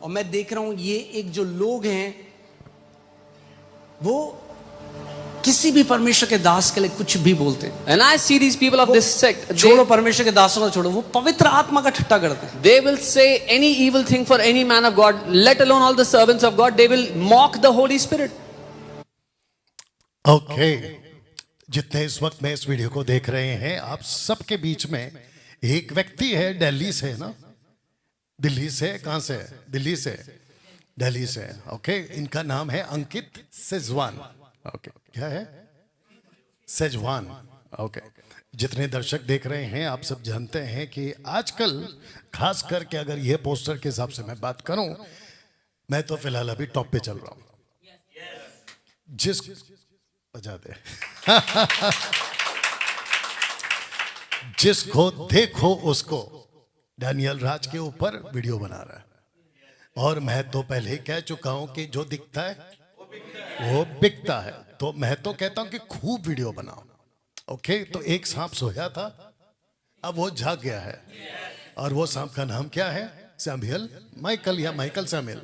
और मैं देख रहा हूं ये एक जो लोग हैं वो किसी भी परमेश्वर के दास के लिए कुछ भी बोलते हैं। And I see these people of this sect. छोड़ो परमेश्वर के दासों को छोड़ो, वो पवित्र आत्मा का ठट्टा करते हैं। They will say any evil thing for any man of God, let alone all the servants of God. They will mock the Holy Spirit. Okay जितने इस वक्त में इस वीडियो को देख रहे हैं, आप सबके बीच में एक व्यक्ति है, दिल्ली से ना, दिल्ली से, कहां से है? दिल्ली से, दिल्ली से। ओके, इनका नाम है अंकित सेजवान। ओके, क्या है? सेजवान। ओके, जितने दर्शक देख रहे हैं, आप सब जानते हैं कि आजकल खास करके अगर ये पोस्टर के हिसाब से मैं बात करूं, मैं तो फिलहाल अभी टॉप पे चल रहा हूं। जिस बजा दे जिसको देखो उसको डैनियल राज के ऊपर वीडियो बना रहा है। और मैं तो पहले ही कह चुका हूं कि जो दिखता है वो बिकता है। तो मैं तो कहता हूं कि खूब वीडियो बनाओ। ओके, तो एक सांप सोया था, अब वो जाग गया है। और वो सांप का नाम क्या है? सैमुअल माइकल या माइकल सैमुअल,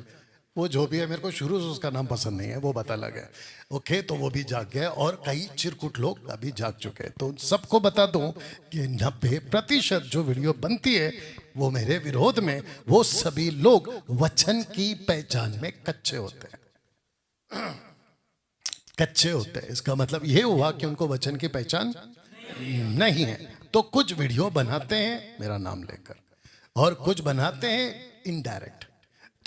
वो जो भी है, मेरे को शुरू से उसका नाम पसंद नहीं है, वो बता लगा। ओके, तो वो भी जाग गया और कई चिरकुट लोग अभी जाग चुके हैं। तो सबको बता दूं कि 90% जो वीडियो बनती है वो मेरे विरोध में, वो सभी लोग वचन की पहचान में कच्चे होते हैं। कच्चे होते हैं, इसका मतलब ये हुआ कि उनको वचन की पहचान नहीं है। तो कुछ वीडियो बनाते हैं मेरा नाम लेकर, और कुछ बनाते हैं इनडायरेक्ट।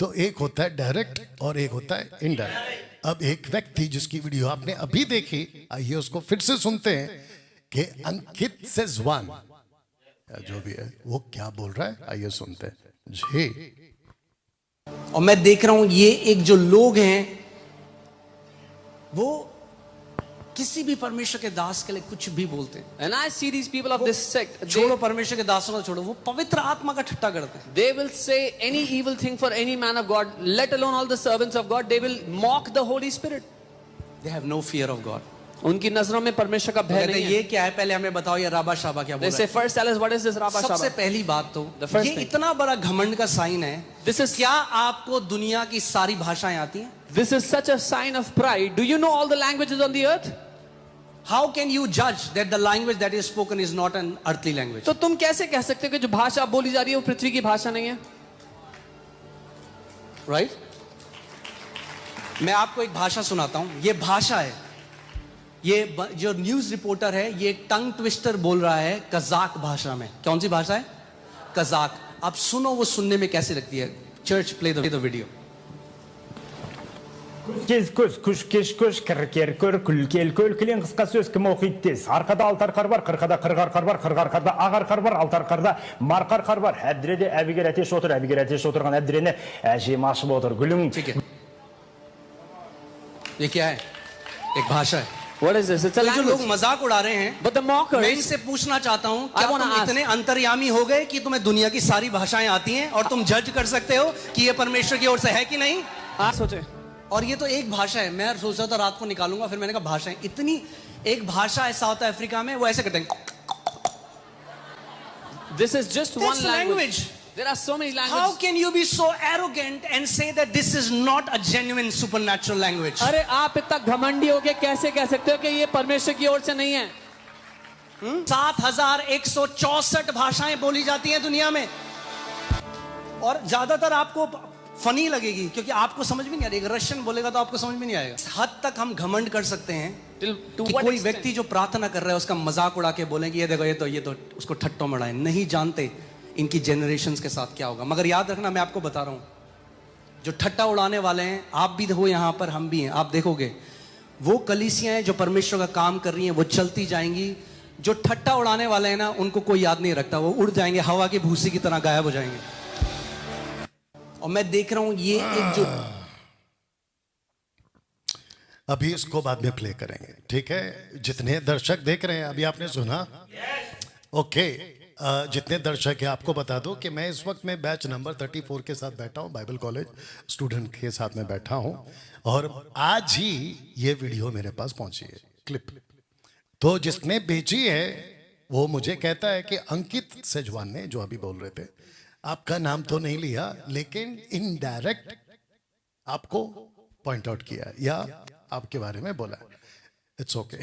तो एक होता है डायरेक्ट और एक होता है इनडायरेक्ट। अब एक व्यक्ति जिसकी वीडियो आपने अभी देखी, आइए उसको फिर से सुनते हैं कि अंकित सेजवान जो भी है वो क्या बोल रहा है। आइए सुनते हैं जी। और मैं देख रहा हूं ये एक जो लोग हैं वो किसी भी परमेश्वर के दास के लिए कुछ भी बोलते हैं। And I see these people of this sect. छोड़ो परमेश्वर के दासों को छोड़ो, वो पवित्र आत्मा का ठट्टा करते हैं। They will say any evil thing for any man of God, let alone all the servants of God. They will mock the Holy Spirit. They have no fear of God. उनकी नजरों में परमेश्वर का तो भय कहते नहीं हैं है। ये क्या है, पहले हमें बताओ ये राबा शाबा क्या बोल They रहा say है। first tell us what is this Rabba सबसे Shabba. पहली बात तो The first ये thing. इतना बड़ा घमंड का साइन है। This is क्या आपको दुनिया की सारी भाषाएं आती हैं? This is such a sign of pride. Do you know all the languages on the earth? How can you judge that the language that is spoken is not an earthly language? तो तुम कैसे कह सकते हो कि जो भाषा बोली जा रही है वो पृथ्वी की भाषा नहीं है? Right? मैं आपको एक भाषा सुनाता हूं। ये भाषा है, ये जो न्यूज रिपोर्टर है ये टंग ट्विस्टर बोल रहा है कजाक भाषा में। कौन सी भाषा है? कजाक। आप सुनो वो सुनने में कैसे लगती है। Church play the video. Кез көз, күш кеш көш, кір көр, күл көлін қысқа сөз кім оқиды тез. Арқада алты арқар бар, қырқада қырық арқар бар, қырық арқарда ақ арқар бар, алты арқарда марқа арқар бар. Әбдіреде әбігер әтеш отыр, әбігер әтеш отырған әбдірені әжем ашып отыр. Гүлің. ठीक है, ये क्या है? एक भाषा है। What is this? It's a तो जो लोग language. मजाक उड़ा रहे हैं, But the mockers. मैं इनसे पूछना चाहता हूं, I क्या wanna तुम ask. इतने अंतर्यामी हो गए कि तुम्हें दुनिया की सारी भाषाएं आती हैं और तुम जज कर सकते हो कि ये परमेश्वर की ओर से है कि नहीं? आप सोचे और ये तो एक भाषा है। मैं सोच रहा था रात को निकालूंगा, फिर मैंने कहा भाषाएं इतनी। एक भाषा है साउथ अफ्रीका में, वो ऐसे करते हैं। this is just one That's language. language. There are so many How languages. can you be so arrogant and say that this is not a genuine supernatural language? अरे आप इतना घमंडी हो के कैसे कह सकते हो कि ये परमेश्वर की ओर से नहीं है? 7164 भाषाएं बोली जाती हैं दुनिया में, और ज्यादातर आपको फनी लगेगी क्योंकि आपको समझ में नहीं आ रही। रशियन बोलेगा तो आपको समझ में नहीं आएगा। इस हद तक हम घमंड कर सकते हैं Till to कि what कोई extent? व्यक्ति जो प्रार्थना कर रहा है उसका मजाक उड़ा के बोलेंगे ये देखो ये तो उसको ठट्टों में उड़ाएं। नहीं जानते इनकी जनरेशंस के साथ क्या होगा। मगर याद रखना, मैं आपको बता रहा हूं, जो ठट्टा उड़ाने वाले हैं, आप भी हो यहां पर, हम भी हैं। आप देखोगे वो कलीसियां जो परमेश्वर का काम कर रही हैं वो चलती जाएंगी। जो ठट्टा उड़ाने वाले हैं ना, उनको कोई याद नहीं रखता, वो उड़ जाएंगे, हवा की भूसी की तरह गायब हो जाएंगे। और मैं देख रहा हूं ये एक जो अभी इसको बाद में प्ले करेंगे, ठीक है? जितने दर्शक देख रहे हैं, अभी आपने सुना। ओके, जितने दर्शक हैं आपको बता दो कि मैं इस वक्त में बैच नंबर 34 के साथ बैठा हूं, बाइबल कॉलेज स्टूडेंट के साथ में बैठा हूं, और आज ही ये वीडियो मेरे पास पहुंची है, क्लिप। तो जिसने बेची है वो मुझे कहता है कि अंकित सेजवान ने, जो अभी बोल रहे थे, आपका नाम तो नहीं लिया, लेकिन इनडायरेक्ट आपको पॉइंट आउट किया या आपके बारे में बोला। इट्स ओके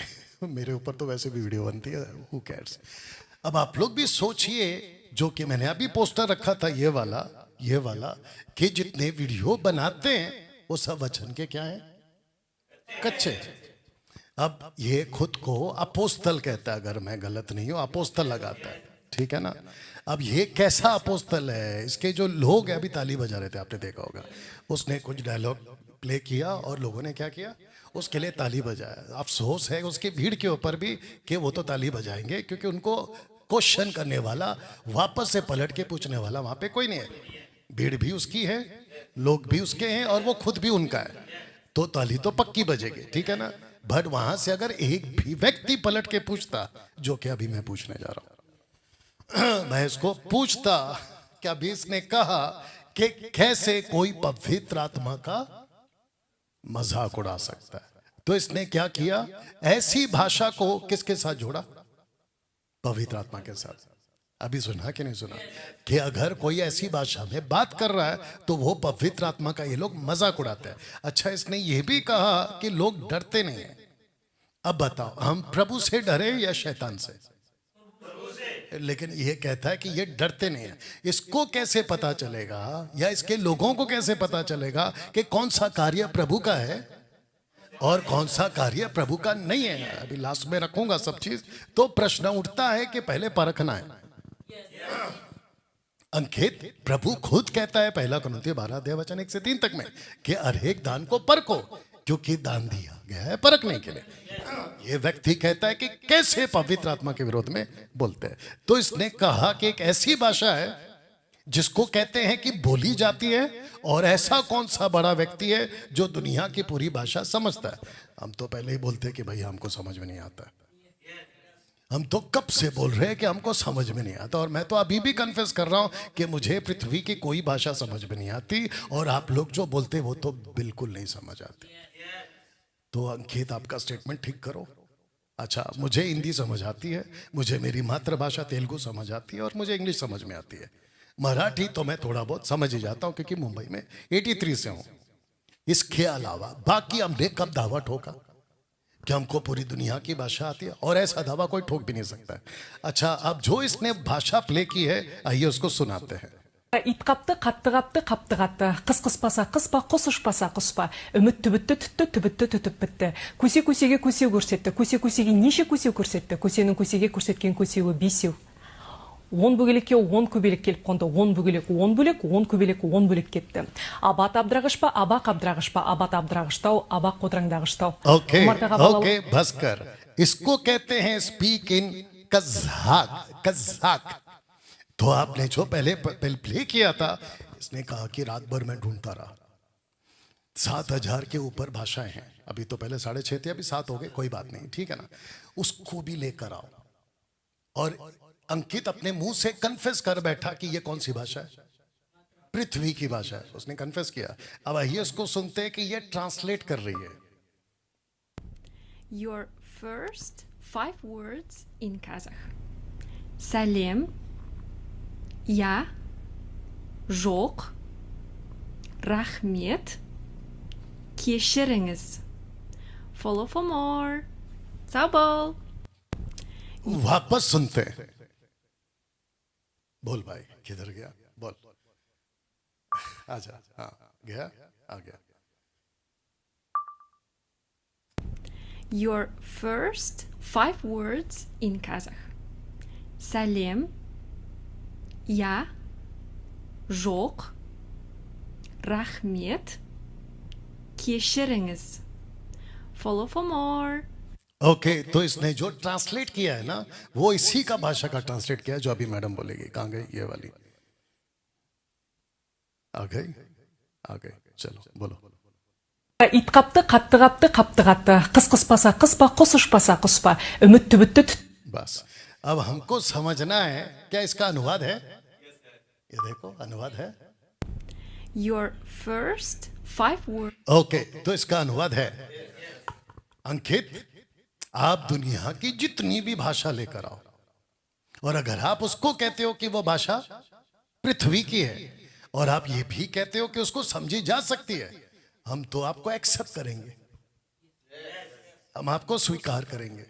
मेरे ऊपर तो वैसे भी वीडियो बनती है, हु केयर्स। अब आप लोग भी सोचिए, जो कि मैंने अभी पोस्टर रखा था ये वाला कि जितने वीडियो बनाते हैं वो सब वचन के क्या है, कच्चे। अब ये खुद को अपोस्तल कहता है, अगर मैं गलत नहीं हूं, अपोस्तल लगाता है, ठीक है ना। अब ये कैसा अपोस्तल है, इसके जो लोग हैं, अभी ताली बजा रहे थे, आपने देखा होगा, उसने कुछ डायलॉग प्ले किया और लोगों ने क्या किया, उसके लिए ताली बजाया। अफसोस है उसकी भीड़ के ऊपर भी कि वो तो ताली बजाएंगे, क्योंकि उनको क्वेश्चन करने वाला, वापस से पलट के पूछने वाला वहां पे कोई नहीं है। भीड़ भी उसकी है, लोग भी उसके हैं, और वो खुद भी उनका है, तो ताली तो पक्की बजेगी, ठीक है ना। बट वहां से अगर एक भी व्यक्ति पलट के पूछता, जो कि अभी मैं पूछने जा रहा हूं मैं इसको पूछता कि अभी इसने कहा कि कैसे कोई पवित्र आत्मा का मजाक उड़ा सकता है, तो इसने क्या किया, ऐसी भाषा को किसके साथ जोड़ा, पवित्र आत्मा के साथ। अभी सुना कि नहीं सुना कि अगर कोई ऐसी भाषा में बात कर रहा है तो वो पवित्र आत्मा का ये लोग मजाक उड़ाते हैं। अच्छा, इसने ये भी कहा कि लोग डरते नहीं हैं। अब बताओ, हम प्रभु से डरे या शैतान से? लेकिन ये कहता है कि ये डरते नहीं है। इसको कैसे पता चलेगा, या इसके लोगों को कैसे पता चलेगा कि कौन सा कार्य प्रभु का है और कौन सा कार्य प्रभु का नहीं है? अभी लास्ट में रखूंगा सब चीज। तो प्रश्न उठता है कि पहले परखना है। अंकित, प्रभु खुद कहता है 1 कुरिन्थियों 12:1-3 तक में कि हर एक दान को परखो, क्योंकि दान दिया गया है परखने के लिए। ये व्यक्ति कहता है कि कैसे पवित्र आत्मा के विरोध में बोलते हैं। तो इसने कहा कि एक ऐसी भाषा है जिसको कहते हैं कि बोली जाती है, और ऐसा कौन सा बड़ा व्यक्ति है जो दुनिया की पूरी भाषा समझता है। हम तो पहले ही बोलते हैं कि भाई हमको समझ में नहीं आता। हम तो कब से बोल रहे हैं कि हमको समझ में नहीं आता, और मैं तो अभी भी कन्फेस कर रहा हूं कि मुझे पृथ्वी की कोई भाषा समझ में नहीं आती, और आप लोग जो बोलते वो तो बिल्कुल नहीं समझ आती। तो अंकित, आपका स्टेटमेंट ठीक करो। अच्छा, मुझे हिंदी समझ आती है, मुझे मेरी मातृभाषा तेलुगु समझ आती है, और मुझे इंग्लिश समझ में आती है। मराठी तो मैं थोड़ा बहुत समझ ही जाता हूं, क्योंकि मुंबई में 83 से हूं। इसके अलावा बाकी हमने कब दावा ठोका कि हमको पूरी दुनिया की भाषा आती है? और ऐसा दावा कोई ठोक भी नहीं सकता है। अच्छा, अब जो इसने भाषा प्ले की है, आइए उसको सुनाते हैं। ит қапты, қатты қапты, қапты қатты. Қыс қыспаса қыспа, құс ұшпаса құспа. Үміт түбітті, түтті, түбітті, түтіп бітті. Көсе-көсеге көсе көрсетті. Көсе-көсеге неше көсе көрсетті. Көсенің көсеге көрсеткен көсеуі 5. 10 бөгелекке 10 көбелек келіп қонды. 10 бөгелек 10 бөлек, 10 көбелек 10 бөлек кетті. Абат абдырағыш па, абақ абдырағыш па, абат абдырағыштау, абақ қодыраңдағыштау. ओके, बस कर। इसको कहते हैं स्पीक इन कज़ाक। तो आपने जो पहले प्ले किया था, इसने कहा कि रात भर मैं ढूंढता रहा। 7000 के ऊपर भाषाएं हैं। अभी तो पहले 6.5 थे, अभी 7 हो गए, कोई बात नहीं, ठीक है ना। उसको भी लेकर आओ। और अंकित अपने मुंह से कन्फेस कर बैठा कि ये कौन सी भाषा है, पृथ्वी की भाषा है, उसने कन्फेस किया। अब आइए उसको सुनते हैं कि ये ट्रांसलेट कर रही है। Your first 5 words in Kazakh. Сәлем, я, жоқ, рахмет, кешіріңіз. Follow for more. Сау бол. वापस सुनते हैं। बोल भाई, किधर गया? बोल, आजा। हाँ, गया, आ गया। Your first 5 words in Kazakh. Сәлем, я, жоқ, рахмет, кешіріңіз. Follow for more. Okay, तो इसने जो ट्रांसलेट किया है ना, वो इसी का भाषा का ट्रांसलेट किया है, जो अभी मैडम बोलेगी। कहाँ गई ये वाली? आ गई, चलो बोलो। ит қапты, қатты қапты, қапты қатты. Қыс қыспаса қыспа, құс ұшпаса құспа. Үміт түбітті, बस, अब हमको समझना है, क्या इसका अनुवाद है? ये देखो, अनुवाद है। Your first 5 words. ओके, तो इसका अनुवाद है। अंकित, आप दुनिया की जितनी भी भाषा लेकर आओ, और अगर आप उसको कहते हो कि वो भाषा पृथ्वी की है और आप ये भी कहते हो कि उसको समझी जा सकती है, हम तो आपको एक्सेप्ट करेंगे, हम आपको स्वीकार करेंगे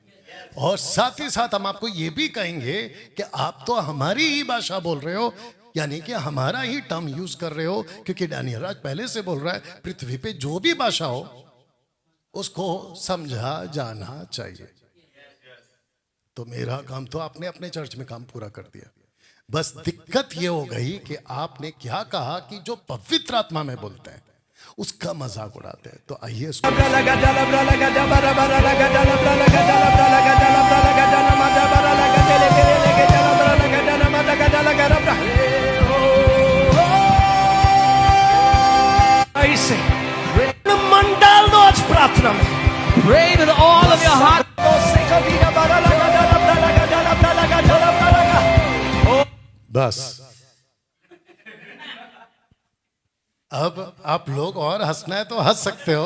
और साथ ही साथ हम आपको ये भी कहेंगे कि आप तो हमारी ही भाषा बोल रहे हो, यानी कि हमारा ही टर्म यूज कर रहे हो, क्योंकि डैनियल राज पहले से बोल रहा है पृथ्वी पे जो भी भाषा हो उसको समझा जाना चाहिए। तो मेरा काम तो आपने अपने चर्च में काम पूरा कर दिया। बस दिक्कत ये हो गई कि आपने क्या कहा कि जो पवित्र आत्मा में बोलते हैं उसका मजाक उड़ाते हैं। तो आइए इसको मन डाल दो आज प्रार्थना में। Pray with all of your heart. बस अब आप लोग और हंसना है तो हंस सकते हो।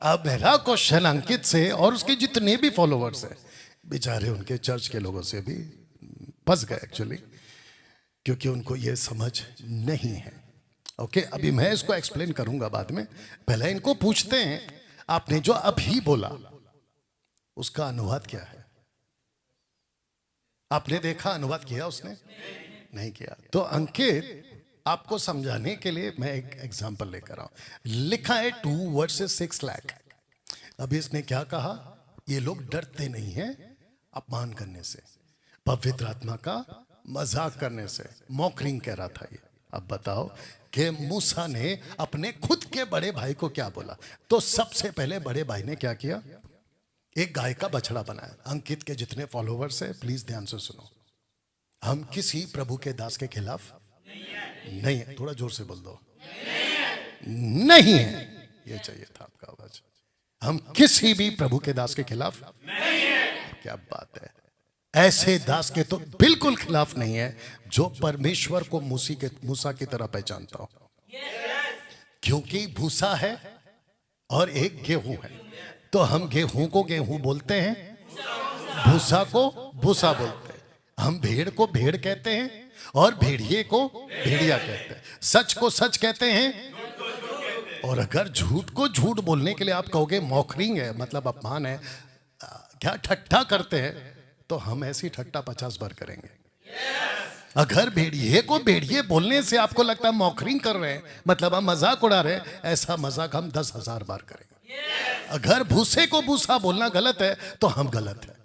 अब मेरा क्वेश्चन अंकित से और उसके जितने भी फॉलोवर्स हैं, बेचारे उनके चर्च के लोगों से भी फंस गए एक्चुअली, क्योंकि उनको ये समझ नहीं है। ओके, अभी मैं इसको एक्सप्लेन करूंगा बाद में। पहले इनको पूछते हैं, आपने जो अभी बोला उसका अनुवाद क्या है? आपने देखा अनुवाद किया उसने? नहीं किया। तो अंकित आपको समझाने के लिए मैं एक एग्जांपल लेकर आऊं। लिखा है 2 वर्सेस 6 लाख। अभी इसने क्या कहा? ये लोग डरते नहीं हैं अपमान करने से, पवित्र आत्मा का मजाक करने से। मॉकरिंग कह रहा था ये। अब बताओ कि मूसा ने अपने खुद के बड़े भाई को क्या बोला? तो सबसे पहले बड़े भाई ने क्या किया? एक गाय का बछड़ा बनाया। अंकित के जितने फॉलोवर्स हैं प्लीज ध्यान से सुनो, हम किसी प्रभु के दास के खिलाफ नहीं है। थोड़ा जोर से बोल दो, नहीं है। ये चाहिए था आपका आवाज। हम किसी भी प्रभु के दास के खिलाफ नहीं है। क्या बात है! ऐसे दास के तो बिल्कुल खिलाफ नहीं है जो परमेश्वर को मूसा की तरह पहचानता हो, क्योंकि भूसा है और एक गेहूं है। तो हम गेहूं को गेहूं बोलते हैं, भूसा को भूसा बोलते हैं। हम भेड़ को भेड़ कहते हैं और भेड़िए को भेड़िया कहते हैं। सच को सच कहते हैं, और अगर झूठ को झूठ बोलने के लिए आप कहोगे मॉकरिंग है, मतलब अपमान है, क्या ठट्ठा करते हैं, तो हम ऐसी ठट्ठा 50 बार करेंगे। अगर भेड़िए को भेड़िए बोलने से आपको लगता है मॉकरिंग कर रहे हैं, मतलब हम मजाक उड़ा रहे हैं, ऐसा मजाक हम 10,000 बार करेंगे। अगर भूसे को भूसा बोलना गलत है तो हम गलत है।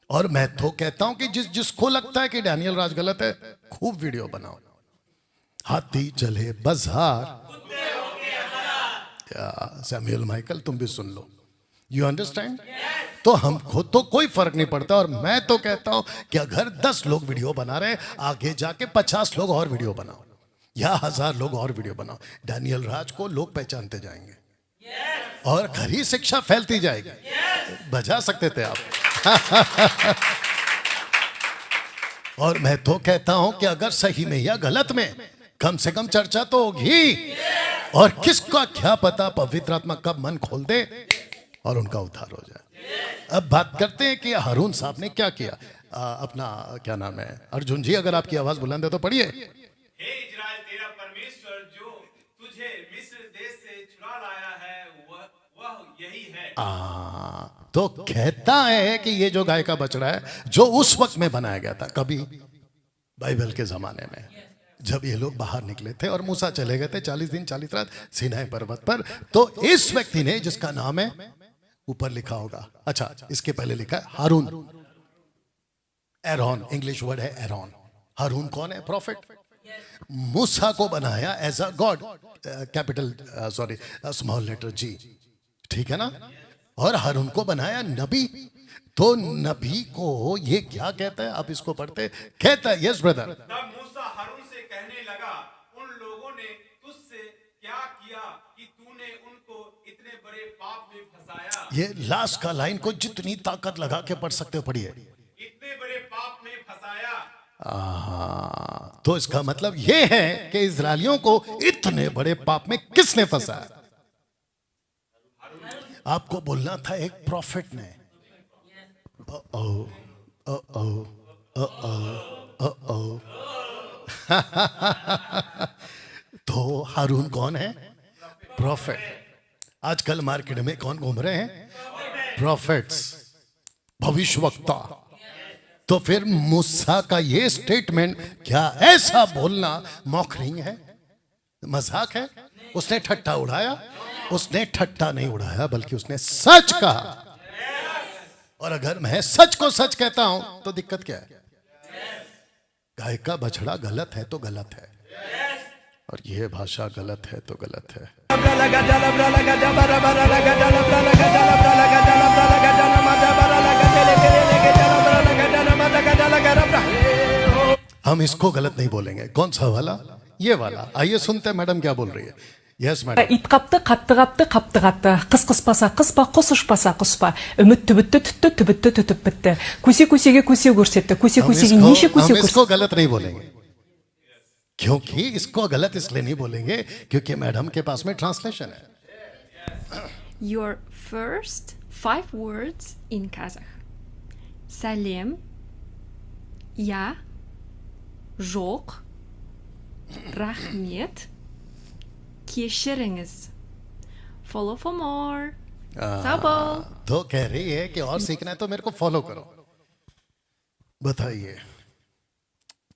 और मैं तो कहता हूं कि जिसको लगता है कि डैनियल राज गलत है, खूब वीडियो बनाओ। हाथी चले बाजार, सैमुअल माइकल तुम भी सुन लो। You understand? तो हमको तो कोई फर्क नहीं पड़ता। और मैं तो कहता हूं कि अगर 10 लोग वीडियो बना रहे, आगे जाके 50 लोग और वीडियो बनाओ या 1000 लोग और वीडियो बनाओ। डैनियल राज को लोग पहचानते जाएंगे और खरी शिक्षा फैलती जाएगी। बजा सकते थे आप। और मैं तो कहता हूं कि अगर सही में या गलत में, कम से कम चर्चा तो होगी। और किसका क्या पता पवित्र आत्मा कब मन खोल दे और उनका उद्धार हो जाए। अब बात करते हैं कि हारून साहब ने क्या किया। अपना क्या नाम है, अर्जुन जी, अगर आपकी आवाज बुलंद है तो पढ़िए। हे इज़राइल, तेरा परमेश्वर जो तुझे मिस्र देश से छुड़ा लाया है वह यही है। तो कहता है कि ये जो गाय का बछड़ा है, जो उस वक्त में बनाया गया था, कभी बाइबल के जमाने में, जब ये लोग बाहर निकले थे और मूसा चले गए थे 40 दिन 40 रात सीनाई पर्वत पर। तो इस व्यक्ति ने, जिसका नाम है, ऊपर लिखा होगा, अच्छा इसके पहले लिखा है हारून, एरोन, इंग्लिश वर्ड है एरोन। हारून कौन है? प्रॉफिट। मूसा को बनाया as a god, capital sorry small letter G, ठीक है ना। और हारून को बनाया नबी। तो नबी को ये क्या कहता है, आप इसको पढ़ते, कहता है, यस ब्रदर, तब मूसा हारून से कहने लगा, उन लोगों ने तुझसे क्या किया कि तूने उनको इतने बड़े पाप में फंसाया। ये लास्ट का लाइन को जितनी ताकत लगा के पढ़ सकते हो पढ़िए। इतने बड़े पाप में फंसाया। तो इसका मतलब ये है कि इजरायलियों को इतने बड़े पाप में किसने फंसाया? आपको बोलना था एक प्रॉफिट ने। ओ तो हारून कौन है? प्रॉफिट। आजकल मार्केट में कौन घूम रहे हैं? प्रॉफिट्स, भविष्यवक्ता। तो फिर मूसा का ये स्टेटमेंट क्या ऐसा बोलना मौखरी है, मजाक है? उसने ठट्टा उड़ाया? उसने ठट्टा नहीं उड़ाया, बल्कि उसने सच कहा। और अगर मैं सच को सच कहता हूं तो दिक्कत क्या है? गाय का बछड़ा गलत है तो गलत है, और यह भाषा गलत है तो गलत है। हम इसको गलत नहीं बोलेंगे। कौन सा वाला? ये वाला। आइए सुनते हैं मैडम क्या बोल रही है। Yes madam. ит қапты, қапты қапты, қапты қапты. Қыс қыспаса қыспа, құс ұшпаса құспа. Үміт түбітті түтті, түбітті түтіп бітті. Көсе көсеге көсе көрсетті. Көсе көсеге неше көсе हम इसको көрсетті. गलत नहीं बोलेंगे, क्योंकि इसको गलत इसलिए नहीं बोलेंगे क्योंकि मैडम के पास में ट्रांसलेशन है। Your first 5 words in Kazakh. Сәлем, я, жоқ, рахмет, кешіріңіз. Follow for more. Сау. तो कह रही है कि और सीखना है तो मेरे को फॉलो करो। बताइए।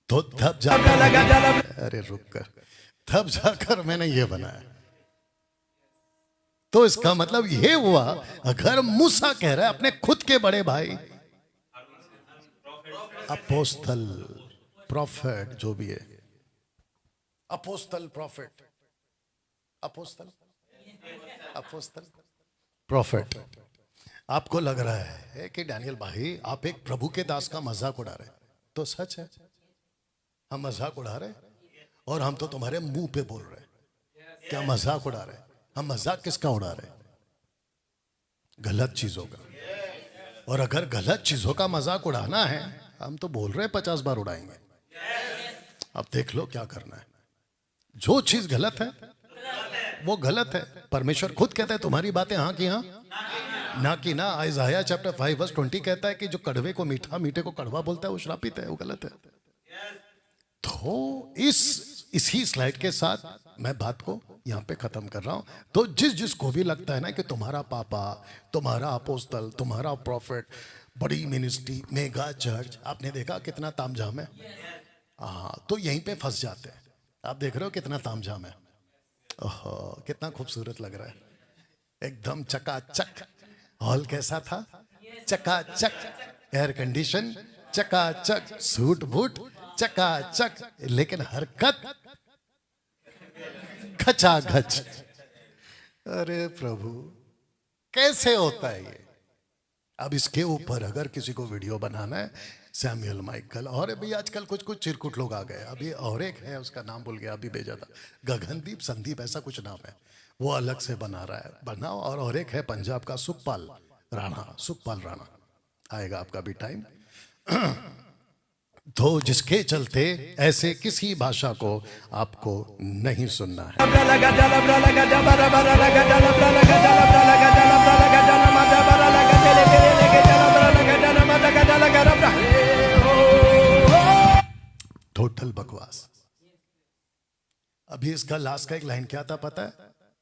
तो तब जाकर, अरे रुक कर, तब जाकर मैंने ये बनाया। तो इसका मतलब ये हुआ, अगर मूसा कह रहा है अपने खुद के बड़े भाई, अपोस्तल, प्रॉफिट, जो भी है, अपोस्तल, प्रॉफिट, अपोस्तल, अपोस्तल, प्रॉफिट। आपको लग रहा है कि डैनियल भाई आप एक प्रभु के दास का मजाक उड़ा रहे, तो सच है, हम मजाक उड़ा रहे, और हम तो तुम्हारे मुंह पे बोल रहे। क्या मजाक उड़ा रहे? हम मजाक किसका उड़ा रहे? गलत चीजों का। और अगर गलत चीजों का मजाक उड़ाना है, हम तो बोल रहे 50 बार उड़ाएंगे। अब देख लो क्या करना है। जो चीज गलत है वो गलत है। परमेश्वर खुद कहता है तुम्हारी बातें हाँ की हाँ, ना कि ना। आइज़ाया चैप्टर 5 वर्स 20 कहता है कि जो कड़वे को मीठा, मीठे को कड़वा बोलता है वो श्रापित है, वो गलत है। तो इसी स्लाइड के साथ मैं बात को यहाँ पे खत्म कर रहा हूं। तो जिसको भी लगता है ना कि तुम्हारा पापा, तुम्हारा अपोस्तल, तुम्हारा प्रॉफिट, बड़ी मिनिस्ट्री, मेगा चर्च, आपने देखा कितना तामझाम है। हाँ, तो यहीं पे फंस जाते हैं। आप देख रहे हो कितना तामझाम है। ओहो, कितना खूबसूरत लग रहा है, एकदम चकाचक। हॉल कैसा था? चकाचक, एयर कंडीशन चकाचक, सूट बूट चकाचक, लेकिन हरकत खचाखच। अरे प्रभु, कैसे होता है ये? अब इसके ऊपर अगर किसी को वीडियो बनाना है, सैमुअल माइकल, और अभी आजकल कुछ चिरकुट लोग आ गए। अभी और एक है, उसका नाम भूल गया, अभी भेजा था, गगनदीप संदीप ऐसा कुछ नाम है, वो अलग से बना रहा है, बनाओ। और एक है पंजाब का सुखपाल राणा, आएगा आपका भी टाइम। तो जिसके चलते ऐसे किसी भाषा को आपको नहीं सुनना है। टोटल बकवास। अभी इसका लास्ट का एक लाइन क्या था पता है?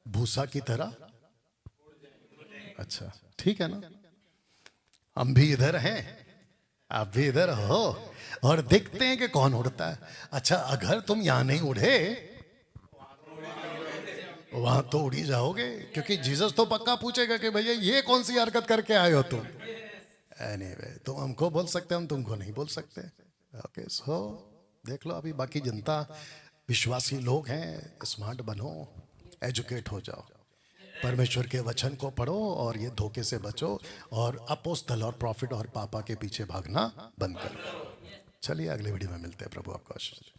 भूसा की तरह। अच्छा ठीक है ना, हम भी इधर हैं, आप भी इधर हो, और देखते हैं कि कौन उड़ता है। अच्छा, अगर तुम यहां नहीं उड़े, वहां तो उड़ी जाओगे, क्योंकि जीसस तो पक्का पूछेगा कि भैया ये कौन सी हरकत करके आए हो तुम। एनीवे, तुम हमको बोल सकते, हम तुमको नहीं बोल सकते। ओके, सो देख लो, अभी बाकी जनता विश्वासी लोग हैं, स्मार्ट बनो, एजुकेट हो जाओ, परमेश्वर के वचन को पढ़ो और ये धोखे से बचो, और अपोस्तल और प्रॉफिट और पापा के पीछे भागना बंद करो। चलिए अगले वीडियो में मिलते हैं। प्रभु आपको आशीष दे।